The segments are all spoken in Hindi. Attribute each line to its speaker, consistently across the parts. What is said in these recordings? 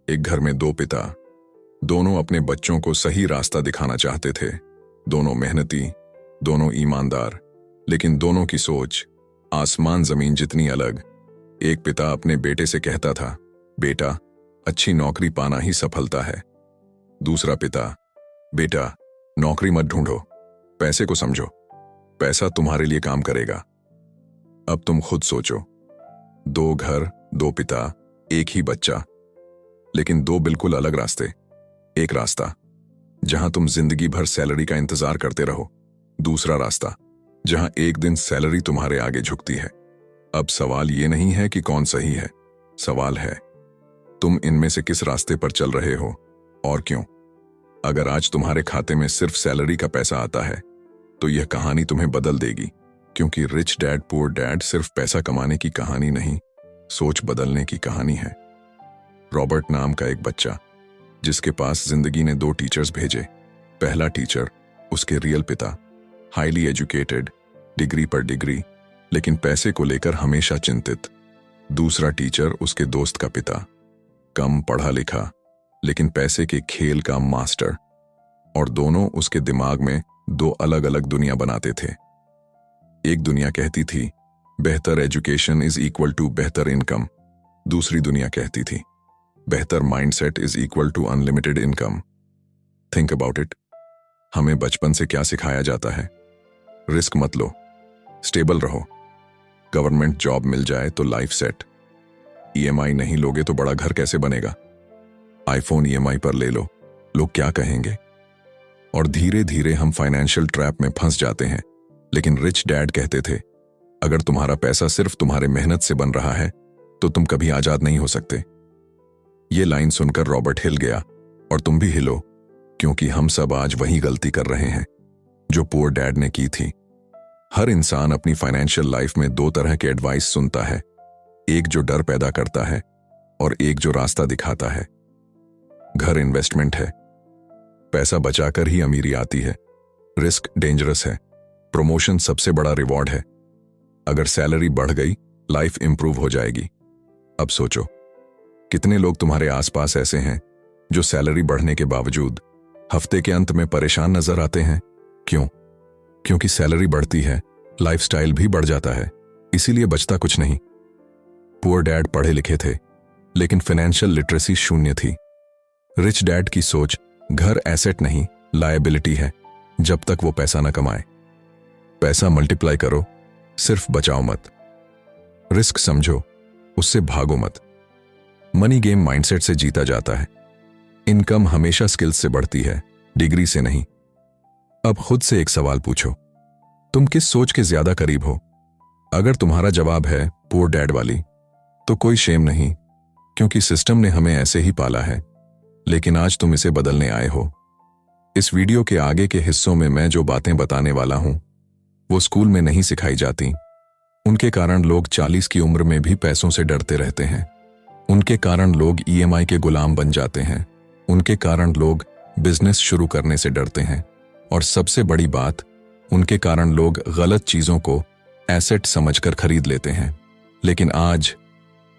Speaker 1: एक घर में दो पिता, दोनों अपने बच्चों को सही रास्ता दिखाना चाहते थे। दोनों मेहनती, दोनों ईमानदार, लेकिन दोनों की सोच आसमान जमीन जितनी अलग। एक पिता अपने बेटे से कहता था, बेटा, अच्छी नौकरी पाना ही सफलता है। दूसरा पिता, बेटा, नौकरी मत ढूंढो, पैसे को समझो, पैसा तुम्हारे लिए काम करेगा। अब तुम खुद सोचो, दो घर, दो पिता, एक ही बच्चा, लेकिन दो बिल्कुल अलग रास्ते। एक रास्ता जहां तुम जिंदगी भर सैलरी का इंतजार करते रहो, दूसरा रास्ता जहां एक दिन सैलरी तुम्हारे आगे झुकती है। अब सवाल ये नहीं है कि कौन सही है, सवाल है तुम इनमें से किस रास्ते पर चल रहे हो और क्यों। अगर आज तुम्हारे खाते में सिर्फ सैलरी का पैसा आता है तो यह कहानी तुम्हें बदल देगी, क्योंकि रिच डैड पुअर डैड सिर्फ पैसा कमाने की कहानी नहीं, सोच बदलने की कहानी है। रॉबर्ट नाम का एक बच्चा, जिसके पास जिंदगी ने दो टीचर्स भेजे। पहला टीचर उसके रियल पिता, हाईली एजुकेटेड, डिग्री पर डिग्री, लेकिन पैसे को लेकर हमेशा चिंतित। दूसरा टीचर उसके दोस्त का पिता, कम पढ़ा लिखा, लेकिन पैसे के खेल का मास्टर। और दोनों उसके दिमाग में दो अलग अलग दुनिया बनाते थे। एक दुनिया कहती थी बेहतर एजुकेशन इज इक्वल टू बेहतर इनकम, दूसरी दुनिया कहती थी बेहतर mindset is equal to unlimited income. Think about it, हमें बचपन से क्या सिखाया जाता है? रिस्क मत लो, स्टेबल रहो, गवर्नमेंट जॉब मिल जाए तो लाइफ सेट, ईएमआई नहीं लोगे तो बड़ा घर कैसे बनेगा, आईफोन ईएमआई पर ले लो, लोग क्या कहेंगे। और धीरे धीरे हम फाइनेंशियल ट्रैप में फंस जाते हैं। लेकिन रिच डैड कहते थे, अगर तुम्हारा पैसा सिर्फ तुम्हारे मेहनत से बन रहा है तो तुम कभी आजाद नहीं हो सकते। ये लाइन सुनकर रॉबर्ट हिल गया, और तुम भी हिलो, क्योंकि हम सब आज वही गलती कर रहे हैं जो पुअर डैड ने की थी। हर इंसान अपनी फाइनेंशियल लाइफ में दो तरह के एडवाइस सुनता है, एक जो डर पैदा करता है और एक जो रास्ता दिखाता है। घर इन्वेस्टमेंट है, पैसा बचाकर ही अमीरी आती है। रिस्क डेंजरस है, प्रमोशन सबसे बड़ा रिवॉर्ड है। अगर सैलरी बढ़ गई, लाइफ इंप्रूव हो जाएगी। अब सोचो, कितने लोग तुम्हारे आसपास ऐसे हैं जो सैलरी बढ़ने के बावजूद हफ्ते के अंत में परेशान नजर आते हैं? क्यों? क्योंकि सैलरी बढ़ती है, लाइफस्टाइल भी बढ़ जाता है, इसीलिए बचता कुछ नहीं। पुअर डैड पढ़े लिखे थे, लेकिन फाइनेंशियल लिटरेसी शून्य थी। रिच डैड की सोच, घर एसेट नहीं लायबिलिटी है, जब तक वो पैसा ना कमाए। पैसा मल्टीप्लाई करो, सिर्फ बचाओ मत। रिस्क समझो, उससे भागो मत। मनी गेम माइंडसेट से जीता जाता है। इनकम हमेशा स्किल्स से बढ़ती है, डिग्री से नहीं। अब खुद से एक सवाल पूछो, तुम किस सोच के ज्यादा करीब हो? अगर तुम्हारा जवाब है पुअर डैड वाली, तो कोई शेम नहीं, क्योंकि सिस्टम ने हमें ऐसे ही पाला है। लेकिन आज तुम इसे बदलने आए हो। इस वीडियो के आगे के हिस्सों में मैं जो बातें बताने वाला हूं, वो स्कूल में नहीं सिखाई जाती। उनके कारण लोग 40 की उम्र में भी पैसों से डरते रहते हैं। उनके कारण लोग ईएमआई के गुलाम बन जाते हैं। उनके कारण लोग बिजनेस शुरू करने से डरते हैं। और सबसे बड़ी बात, उनके कारण लोग गलत चीजों को एसेट समझकर खरीद लेते हैं। लेकिन आज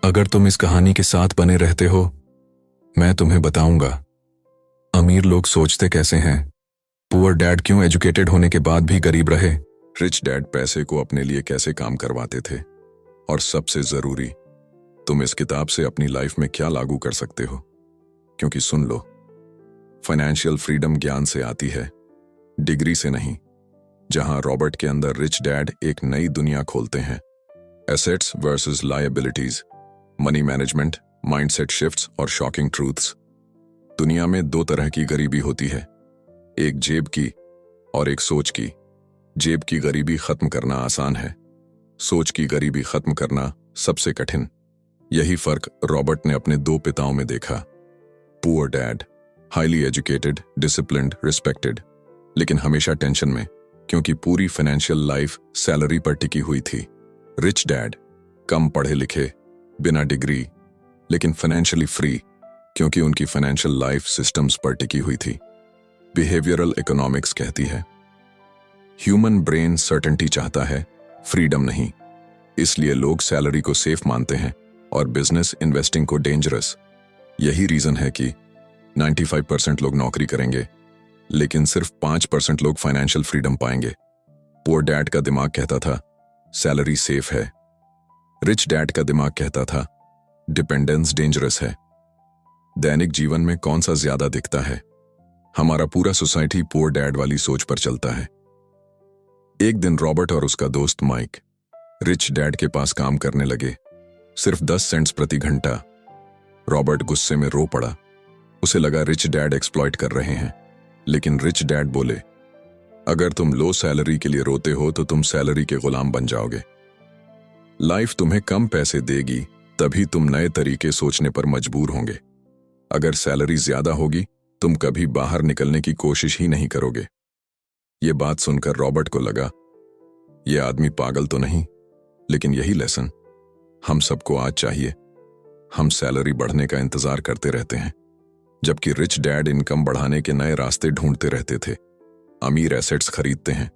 Speaker 1: अगर तुम इस कहानी के साथ बने रहते हो, मैं तुम्हें बताऊंगा अमीर लोग सोचते कैसे हैं, पुअर डैड क्यों एजुकेटेड होने के बाद भी गरीब रहे, रिच डैड पैसे को अपने लिए कैसे काम करवाते थे, और सबसे जरूरी, तुम इस किताब से अपनी लाइफ में क्या लागू कर सकते हो। क्योंकि सुन लो, फाइनेंशियल फ्रीडम ज्ञान से आती है, डिग्री से नहीं। जहां रॉबर्ट के अंदर रिच डैड एक नई दुनिया खोलते हैं, assets versus liabilities, money management, mindset shifts और शॉकिंग ट्रूथ्स। दुनिया में दो तरह की गरीबी होती है, एक जेब की और एक सोच की। जेब की गरीबी खत्म करना आसान है, सोच की गरीबी खत्म करना सबसे कठिन। यही फर्क रॉबर्ट ने अपने दो पिताओं में देखा। Poor dad, highly educated, disciplined, respected, लेकिन हमेशा टेंशन में, क्योंकि पूरी फाइनेंशियल लाइफ सैलरी पर टिकी हुई थी। रिच डैड, कम पढ़े लिखे, बिना डिग्री, लेकिन फाइनेंशियली फ्री, क्योंकि उनकी फाइनेंशियल लाइफ सिस्टम्स पर टिकी हुई थी। बिहेवियरल इकोनॉमिक्स कहती है, ह्यूमन ब्रेन सर्टेनिटी चाहता है, फ्रीडम नहीं। इसलिए लोग सैलरी को सेफ मानते हैं और बिजनेस इन्वेस्टिंग को डेंजरस। यही रीजन है कि 95% लोग नौकरी करेंगे, लेकिन सिर्फ 5% लोग फाइनेंशियल फ्रीडम पाएंगे। पुअर डैड का दिमाग कहता था सैलरी सेफ है, रिच डैड का दिमाग कहता था डिपेंडेंस डेंजरस है। दैनिक जीवन में कौन सा ज्यादा दिखता है? हमारा पूरा सोसाइटी पुअर डैड वाली सोच पर चलता है। एक दिन रॉबर्ट और उसका दोस्त माइक रिच डैड के पास काम करने लगे, सिर्फ 10 सेंट्स प्रति घंटा। रॉबर्ट गुस्से में रो पड़ा। उसे लगा रिच डैड एक्सप्लॉइट कर रहे हैं, लेकिन रिच डैड बोले, अगर तुम लो सैलरी के लिए रोते हो तो तुम सैलरी के गुलाम बन जाओगे। लाइफ तुम्हें कम पैसे देगी, तभी तुम नए तरीके सोचने पर मजबूर होंगे। अगर सैलरी ज्यादा होगी, तुम कभी बाहर निकलने की कोशिश ही नहीं करोगे। ये बात सुनकर रॉबर्ट को लगा, ये आदमी पागल तो नहीं, लेकिन यही लेसन हम सबको आज चाहिए। हम सैलरी बढ़ने का इंतजार करते रहते हैं, जबकि रिच डैड इनकम बढ़ाने के नए रास्ते ढूंढते रहते थे। अमीर एसेट्स खरीदते हैं,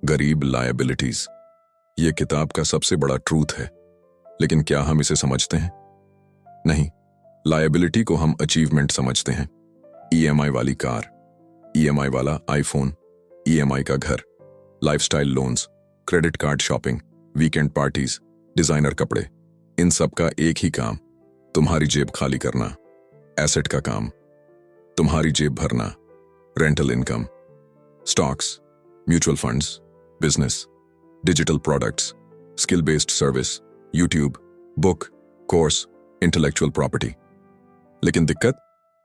Speaker 1: गरीब लायबिलिटीज। ये किताब का सबसे बड़ा ट्रूथ है, लेकिन क्या हम इसे समझते हैं? नहीं। लायबिलिटी को हम अचीवमेंट समझते हैं। ईएमआई वाली कार, ईएमआई वाला आईफोन, ईएमआई का घर, lifestyle loans, credit card shopping, weekend parties, designer कपड़े, इन सब का एक ही काम, तुम्हारी जेब खाली करना। एसेट का काम, तुम्हारी जेब भरना। Rental income, stocks, mutual funds, business, digital products, skill based service, YouTube, book, course, intellectual property. लेकिन दिक्कत,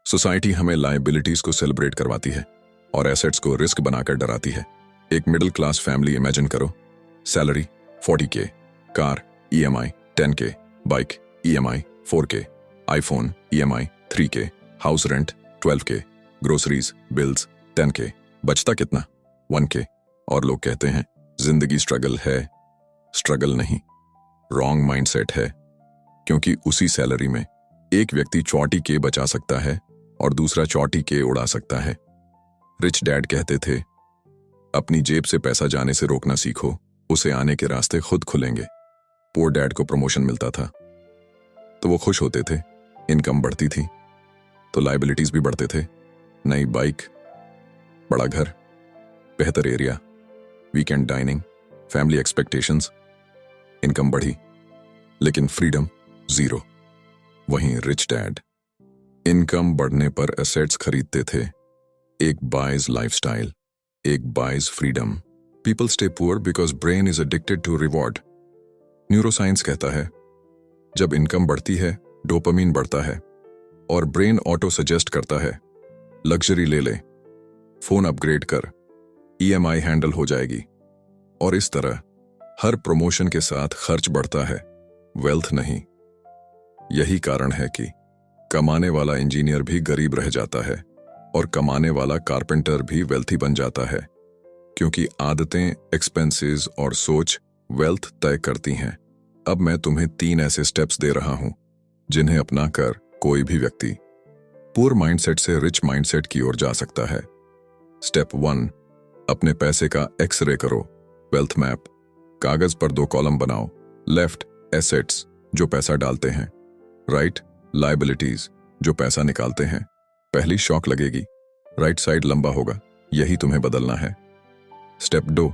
Speaker 1: सोसाइटी हमें लायबिलिटीज को सेलिब्रेट करवाती है और एसेट्स को रिस्क बनाकर डराती है। एक मिडिल क्लास फैमिली इमेजिन करो। Salary 40K, car EMI 10K, bike EMI 4K, iPhone EMI 3K, house rent 12K, groceries bills 10K। बचता कितना? 1K। और लोग कहते हैं जिंदगी स्ट्रगल है। स्ट्रगल नहीं, रॉन्ग माइंडसेट है, क्योंकि उसी सैलरी में एक व्यक्ति 40K बचा सकता है और दूसरा 40K उड़ा सकता है। रिच डैड कहते थे, अपनी जेब से पैसा जाने से रोकना सीखो, उसे आने के रास्ते खुद खुलेंगे। पुअर डैड को प्रमोशन मिलता था तो वो खुश होते थे, इनकम बढ़ती थी तो लायबिलिटीज भी बढ़ते थे। नई बाइक, बड़ा घर, बेहतर area, weekend dining, family expectations, income बढ़ी, लेकिन फ्रीडम जीरो। वहीं रिच डैड इनकम बढ़ने पर एसेट्स खरीदते थे। एक बाइज लाइफस्टाइल, एक buys freedom. People stay poor because brain is addicted to reward. Neuroscience कहता है, जब इनकम बढ़ती है डोपामीन बढ़ता है और ब्रेन ऑटो सजेस्ट करता है, लग्जरी ले ले, फोन अपग्रेड कर, ईएमआई हैंडल हो जाएगी। और इस तरह हर प्रमोशन के साथ खर्च बढ़ता है, वेल्थ नहीं। यही कारण है कि कमाने वाला इंजीनियर भी गरीब रह जाता है और कमाने वाला कारपेंटर भी वेल्थी बन जाता है, क्योंकि आदतें, एक्सपेंसेस और सोच वेल्थ तय करती हैं। अब मैं तुम्हें 3 ऐसे स्टेप्स दे रहा हूं जिन्हें अपनाकर कोई भी व्यक्ति पुअर माइंडसेट से रिच माइंडसेट की ओर जा सकता है। स्टेप 1, अपने पैसे का एक्सरे करो। Wealth map. कागज पर 2 कॉलम बनाओ। लेफ्ट एसेट्स, जो पैसा डालते हैं, राइट लायबिलिटीज, जो पैसा निकालते हैं। पहली शॉक लगेगी, राइट साइड लंबा होगा, यही तुम्हें बदलना है। स्टेप 2,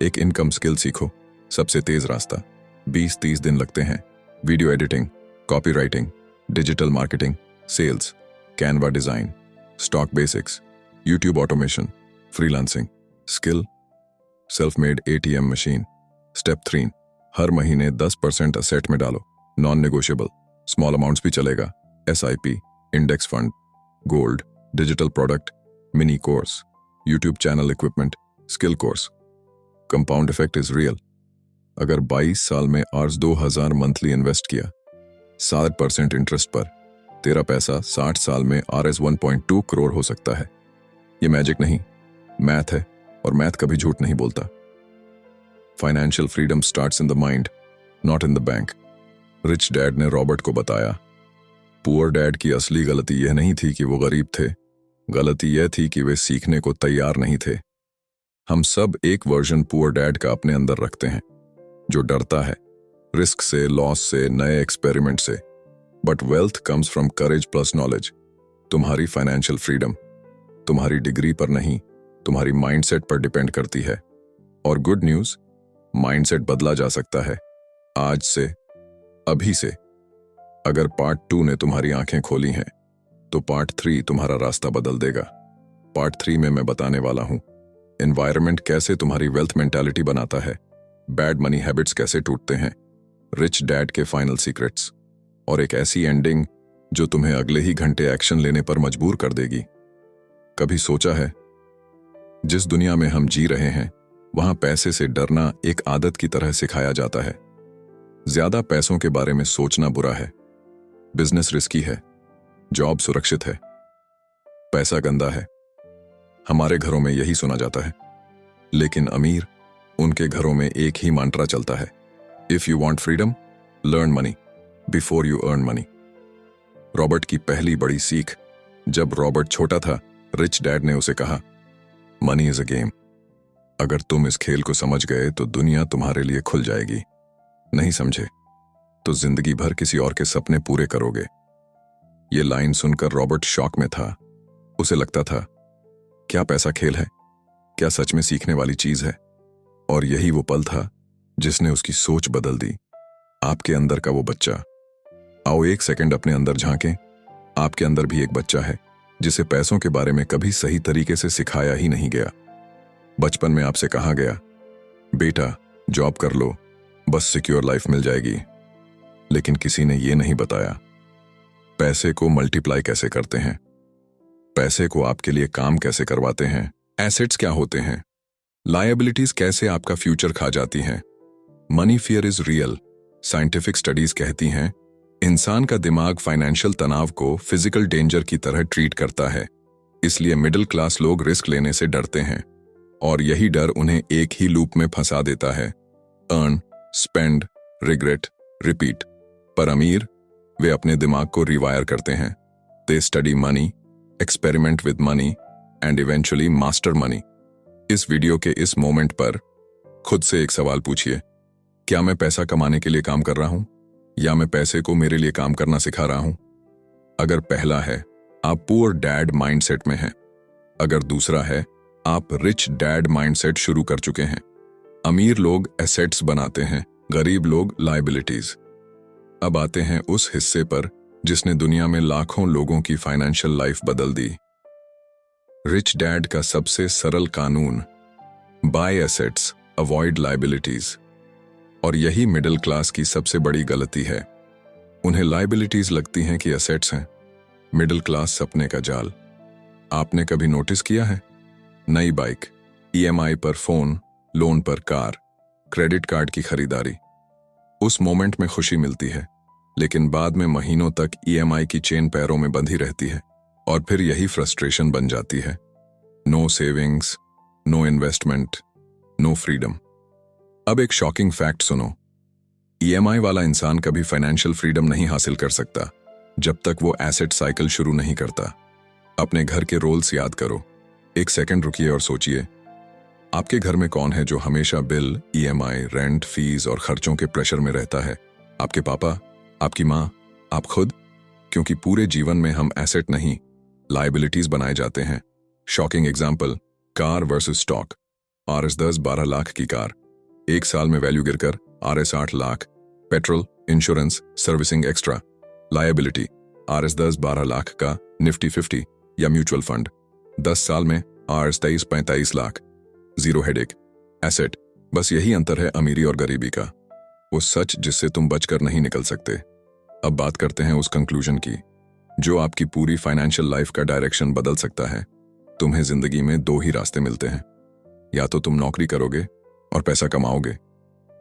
Speaker 1: एक इनकम स्किल सीखो। सबसे तेज रास्ता, 20-30 दिन लगते हैं। Video editing, copy writing, digital marketing, sales, Canva design, stock basics, YouTube automation, freelancing. Skill, self made ATM machine. Step 3, हर महीने 10% असेट में डालो, नॉन नेगोशिएबल, स्मॉल अमाउंट्स भी चलेगा। SIP, index fund, gold, digital product, mini course, YouTube channel equipment, skill course. Compound effect is real. अगर 22 साल में आर्स 2000 मंथली इन्वेस्ट किया 7% इंटरेस्ट पर, तेरा पैसा 60 साल में आरएस 1.2 करोड़ हो सकता है। ये मैजिक नहीं, मैथ है, और मैथ कभी झूठ नहीं बोलता। Financial freedom starts in the mind, not in the bank. Rich dad ने रॉबर्ट को बताया, पुअर डैड की असली गलती यह नहीं थी कि वो गरीब थे, गलती यह थी कि वे सीखने को तैयार नहीं थे। हम सब एक वर्जन पुअर डैड का अपने अंदर रखते हैं, जो डरता है रिस्क से, लॉस से, नए एक्सपेरिमेंट से। But wealth comes from courage plus knowledge. तुम्हारी फाइनेंशियल फ्रीडम तुम्हारी डिग्री पर नहीं, तुम्हारी माइंडसेट पर डिपेंड करती है। और गुड न्यूज, माइंडसेट बदला जा सकता है आज से, अभी से। अगर पार्ट 2 ने तुम्हारी आंखें खोली हैं तो पार्ट 3 तुम्हारा रास्ता बदल देगा। पार्ट 3 में मैं बताने वाला हूं एनवायरनमेंट कैसे तुम्हारी वेल्थ मेंटालिटी बनाता है, बैड मनी हैबिट्स कैसे टूटते हैं, रिच डैड के फाइनल सीक्रेट्स, और एक ऐसी एंडिंग जो तुम्हें अगले ही घंटे एक्शन लेने पर मजबूर कर देगी। कभी सोचा है, जिस दुनिया में हम जी रहे हैं वहां पैसे से डरना एक आदत की तरह सिखाया जाता है। ज्यादा पैसों के बारे में सोचना बुरा है, बिजनेस रिस्की है, जॉब सुरक्षित है, पैसा गंदा है। हमारे घरों में यही सुना जाता है। लेकिन अमीर, उनके घरों में एक ही मंत्रा चलता है, if you want freedom, learn money before you earn money. Robert की पहली बड़ी सीख। जब रॉबर्ट छोटा था, रिच डैड ने उसे कहा, मनी इज अ गेम। अगर तुम इस खेल को समझ गए तो दुनिया तुम्हारे लिए खुल जाएगी। नहीं समझे तो जिंदगी भर किसी और के सपने पूरे करोगे। ये लाइन सुनकर रॉबर्ट शॉक में था। उसे लगता था, क्या पैसा खेल है? क्या सच में सीखने वाली चीज है? और यही वो पल था जिसने उसकी सोच बदल दी। आपके अंदर का वो बच्चा। आओ एक सेकंड अपने अंदर झांकें। आपके अंदर भी एक बच्चा है जिसे पैसों के बारे में कभी सही तरीके से सिखाया ही नहीं गया। बचपन में आपसे कहा गया, बेटा जॉब कर लो, बस सिक्योर लाइफ मिल जाएगी। लेकिन किसी ने ये नहीं बताया पैसे को मल्टीप्लाई कैसे करते हैं, पैसे को आपके लिए काम कैसे करवाते हैं, एसेट्स क्या होते हैं, लायबिलिटीज कैसे आपका फ्यूचर खा जाती हैं। Money fear is real. Scientific studies कहती हैं इंसान का दिमाग फाइनेंशियल तनाव को फिजिकल डेंजर की तरह ट्रीट करता है। इसलिए मिडिल क्लास लोग रिस्क लेने से डरते हैं और यही डर उन्हें एक ही लूप में फंसा देता है, अर्न, स्पेंड, रिग्रेट, रिपीट। पर अमीर, वे अपने दिमाग को रिवायर करते हैं। They study money, experiment with money and eventually master money. इस वीडियो के इस मोमेंट पर खुद से एक सवाल पूछिए, क्या मैं पैसा कमाने के लिए काम कर रहा हूं या मैं पैसे को मेरे लिए काम करना सिखा रहा हूं? अगर पहला है, आप पुअर डैड माइंडसेट में हैं। अगर दूसरा है, आप रिच डैड माइंडसेट शुरू कर चुके हैं। अमीर लोग एसेट्स बनाते हैं, गरीब लोग लायबिलिटीज। अब आते हैं उस हिस्से पर जिसने दुनिया में लाखों लोगों की फाइनेंशियल लाइफ बदल दी। रिच डैड का सबसे सरल कानून, बाय एसेट्स, अवॉइड लायबिलिटीज। और यही मिडिल क्लास की सबसे बड़ी गलती है। उन्हें लायबिलिटीज लगती हैं कि एसेट्स हैं। मिडिल क्लास सपने का जाल। आपने कभी नोटिस किया है? नई बाइक, ईएमआई पर फोन, लोन पर कार, क्रेडिट कार्ड की खरीदारी। उस मोमेंट में खुशी मिलती है, लेकिन बाद में महीनों तक ईएमआई की चेन पैरों में बंधी रहती है और फिर यही फ्रस्ट्रेशन बन जाती है। No savings, no investment, no freedom. अब एक शॉकिंग फैक्ट सुनो, ईएमआई वाला इंसान कभी फाइनेंशियल फ्रीडम नहीं हासिल कर सकता जब तक वो एसेट साइकिल शुरू नहीं करता। अपने घर के रोल्स याद करो। एक सेकंड रुकिए और सोचिए, आपके घर में कौन है जो हमेशा बिल, ईएमआई, रेंट, फीस और खर्चों के प्रेशर में रहता है? आपके पापा, आपकी माँ, आप खुद? क्योंकि पूरे जीवन में हम एसेट नहीं, लायबिलिटीज बनाए जाते हैं। Shocking example, car versus stock. RS10 12 lakh की कार, एक साल में वैल्यू गिरकर RS 8 lakh. Petrol, insurance, servicing extra. Liability, RS10 12 lakh का निफ्टी 50 या म्यूचुअल फंड, 10 साल में RS 23 45 lakh. Zero headache. Asset, बस यही अंतर है अमीरी और गरीबी का, वो सच जिससे तुम बचकर नहीं निकल सकते। अब बात करते हैं उस कंक्लूजन की जो आपकी पूरी फाइनेंशियल लाइफ का डायरेक्शन बदल सकता है। तुम्हें जिंदगी में 2 ही रास्ते मिलते हैं, या तो तुम नौकरी करोगे और पैसा कमाओगे,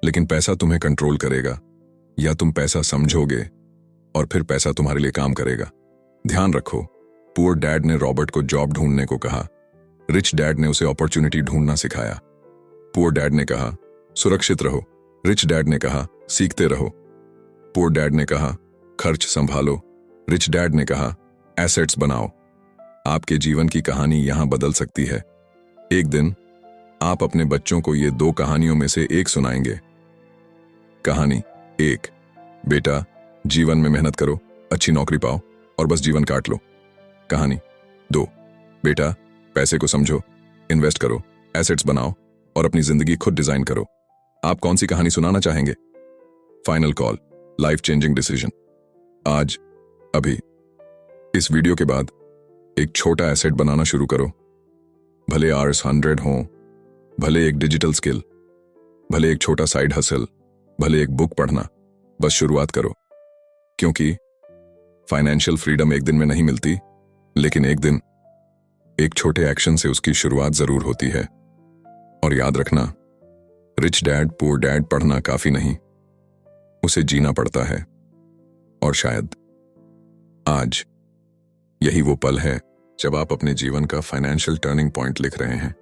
Speaker 1: लेकिन पैसा तुम्हें कंट्रोल करेगा, या तुम पैसा समझोगे और फिर पैसा तुम्हारे लिए काम करेगा। ध्यान रखो, पुअर डैड ने रॉबर्ट को जॉब ढूंढने को कहा, रिच डैड ने उसे अपॉर्चुनिटी ढूंढना सिखाया। पुअर डैड ने कहा सुरक्षित रहो, रिच डैड ने कहा सीखते रहो। पुअर डैड ने कहा खर्च संभालो, रिच डैड ने कहा एसेट्स बनाओ। आपके जीवन की कहानी यहां बदल सकती है। एक दिन आप अपने बच्चों को ये 2 कहानियों में से एक सुनाएंगे। कहानी 1, बेटा जीवन में मेहनत करो, अच्छी नौकरी पाओ और बस जीवन काट लो। कहानी 2, बेटा पैसे को समझो, इन्वेस्ट करो, एसेट्स बनाओ और अपनी जिंदगी खुद डिजाइन करो। आप कौन सी कहानी सुनाना चाहेंगे? Final call, life changing decision. आज, अभी, इस वीडियो के बाद एक छोटा एसेट बनाना शुरू करो। भले आवर्स 100 हो, भले एक डिजिटल स्किल, भले एक छोटा साइड हसल, भले एक बुक पढ़ना, बस शुरुआत करो। क्योंकि फाइनेंशियल फ्रीडम एक दिन में नहीं मिलती, लेकिन एक दिन एक छोटे एक्शन से उसकी शुरुआत जरूर होती है। और याद रखना, रिच डैड पुअर डैड पढ़ना काफी नहीं, उसे जीना पड़ता है। और शायद आज यही वो पल है जब आप अपने जीवन का फाइनेंशियल टर्निंग पॉइंट लिख रहे हैं।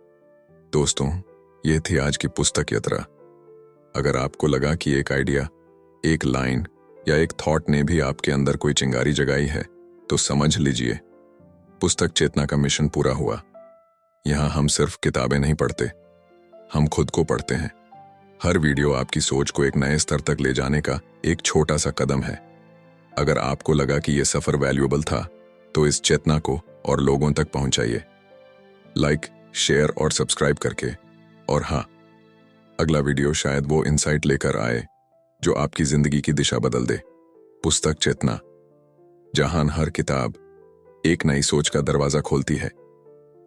Speaker 1: दोस्तों, ये थी आज की पुस्तक यात्रा। अगर आपको लगा कि एक आइडिया, एक लाइन या एक थॉट ने भी आपके अंदर कोई चिंगारी जगाई है, तो समझ लीजिए पुस्तक चेतना का मिशन पूरा हुआ। यहां हम सिर्फ किताबें नहीं पढ़ते, हम खुद को पढ़ते हैं। हर वीडियो आपकी सोच को एक नए स्तर तक ले जाने का एक छोटा सा कदम है। अगर आपको लगा कि यह सफर वैल्यूएबल था, तो इस चेतना को और लोगों तक पहुंचाइए, लाइक, शेयर और सब्सक्राइब करके। और हाँ, अगला वीडियो शायद वो इंसाइट लेकर आए जो आपकी जिंदगी की दिशा बदल दे। पुस्तक चेतना, जहां हर किताब एक नई सोच का दरवाजा खोलती है।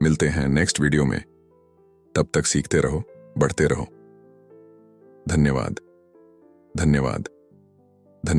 Speaker 1: मिलते हैं नेक्स्ट वीडियो में। तब तक सीखते रहो, बढ़ते रहो। धन्यवाद, धन्यवाद।